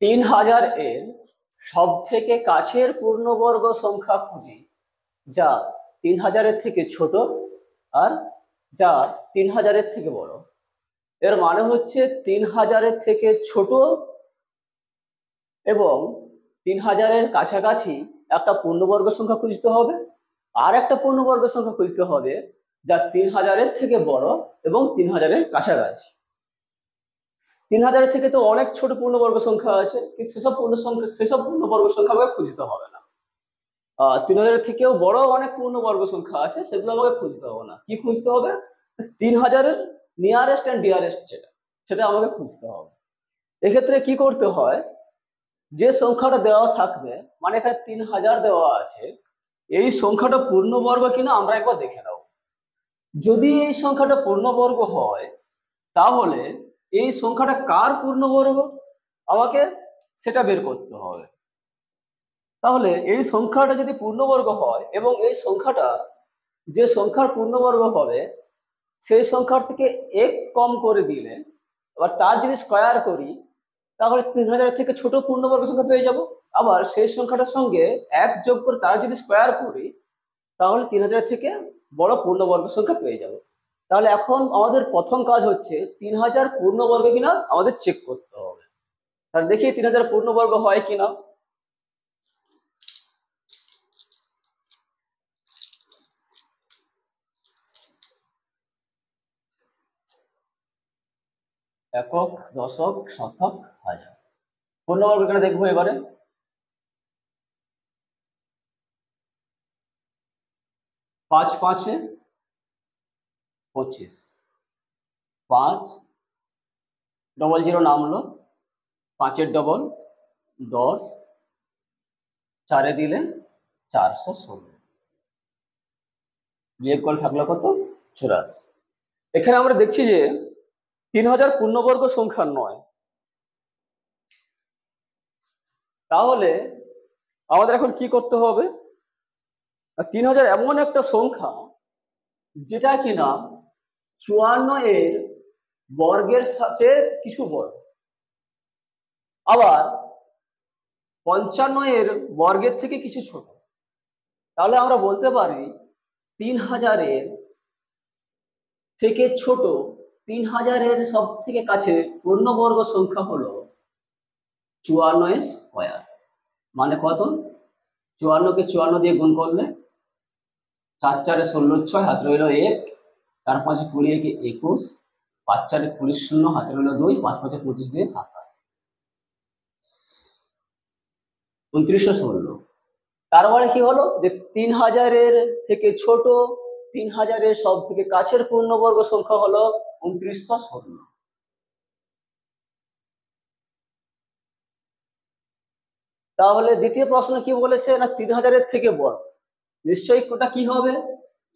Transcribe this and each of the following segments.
3000 এর সব থেকে কাছের পূর্ণবর্গ সংখ্যা খুঁজি যা 3000 এর থেকে ছোট আর যা 3000 এর থেকে বড়। এর মানে হচ্ছে 3000 এর থেকে ছোট এবং 3000 এর কাছাকাছি একটা পূর্ণবর্গ সংখ্যা খুঁজতে হবে, আর একটা পূর্ণবর্গ সংখ্যা খুঁজতে হবে যা 3000 এর থেকে বড় এবং 3000 এর কাছাকাছি। 3000 এর থেকে তো অনেক ছোট পূর্ণবর্গ সংখ্যা আছে, কিন্তু সেসব পূর্ণবর্গ সংখ্যা আমাকে খুঁজতে হবে না। 3000 এর থেকেও বড় অনেক পূর্ণবর্গ সংখ্যা আছে, সেগুলো আমাকে খুঁজতে হবে না। কি খুঁজতে হবে? 3000 এর নিয়ারেস্ট অ্যান্ড ডিয়ারেস্ট সেটা আমাকে খুঁজতে হবে। এক্ষেত্রে কি করতে হয়, যে সংখ্যাটা দেওয়া থাকবে, মানে এখানে 3000 দেওয়া আছে, এই সংখ্যাটা পূর্ণবর্গ কিনা আমরা একবার দেখে নেব। যদি এই সংখ্যাটা পূর্ণবর্গ হয় তাহলে এই সংখ্যাটা কার পূর্ণবর্গ আমাকে সেটা বের করতে হবে। তাহলে এই সংখ্যাটা যদি পূর্ণবর্গ হয় এবং এই সংখ্যাটা যে সংখ্যার পূর্ণবর্গ হবে সেই সংখ্যার থেকে এক কম করে দিলে, আবার তার যদি স্কয়ার করি তাহলে 3000 থেকে ছোট পূর্ণবর্গ সংখ্যা পেয়ে যাব। আবার সেই সংখ্যাটার সঙ্গে 1 যোগ করে তার যদি স্কয়ার করি তাহলে 3000 থেকে বড় পূর্ণবর্গ সংখ্যা পেয়ে যাব। তাহলে এখন আমাদের প্রথম কাজ হচ্ছে 3000 পূর্ণবর্গ কিনা আমাদের চেক করতে হবে। তাহলে দেখি 3000 পূর্ণবর্গ হয় কিনা। একক, দশক, শতক, হাজার পূর্ণবর্গ এখানে দেখবো এবারে। 5 5 25, 5 ডবল 0 নামলো, 5 ডবল 10, 4 দিলে 416, বিয়োগফল থাকলো কত? 84। এখানে আমরা দেখছি যে 3000 পূর্ণবর্গ সংখ্যা নয়। তাহলে আমাদের এখন কি করতে হবে? 3000 এমন একটা সংখ্যা যেটা কিনা 54 এর বর্গের সাথে কিছু বড়, আবার 55 এর বর্গের থেকে কিছু ছোট। তাহলে আমরা বলতে পারি 3000 এর থেকে ছোট 3000 এর সব থেকে কাছে পূর্ণবর্গ সংখ্যা হলো 54 এর স্কয়ার। মানে কত? 54 কে 54 দিয়ে গুণ করলে 4 4 16 6, হাতে রইল 1, 4 5 20 কে 21, 5 4 20 0, হাতে রইল 2, 5 5 25 দিয়ে 27, 2916। তার মানে কি হলো যে 3000 এর থেকে ছোট 3000 এর সব থেকে কাছের পূর্ণবর্গ সংখ্যা হলো 2916। তাহলে দ্বিতীয় প্রশ্ন কি বলেছে না 3000 এর থেকে বড়। নিশ্চয়ই ওটা কি হবে?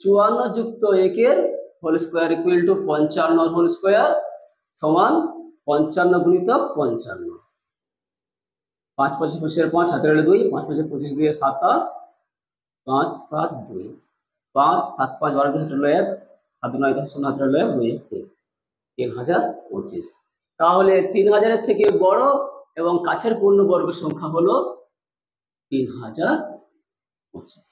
54 যুক্ত 1 এর whole square equal to 55 whole square সমান 55 গুণিতক 55। 5 5 25 5, হাতে রইল 2, 5 5 25 দিয়ে 27, 5 7 2, 5 7 5 12 হাতে রইল 1, 7 9 10 0, হাতে রইল 2, 3025। তাহলে 3000 এর থেকে বড় এবং কাছের পূর্ণবর্গ সংখ্যা হলো 3025।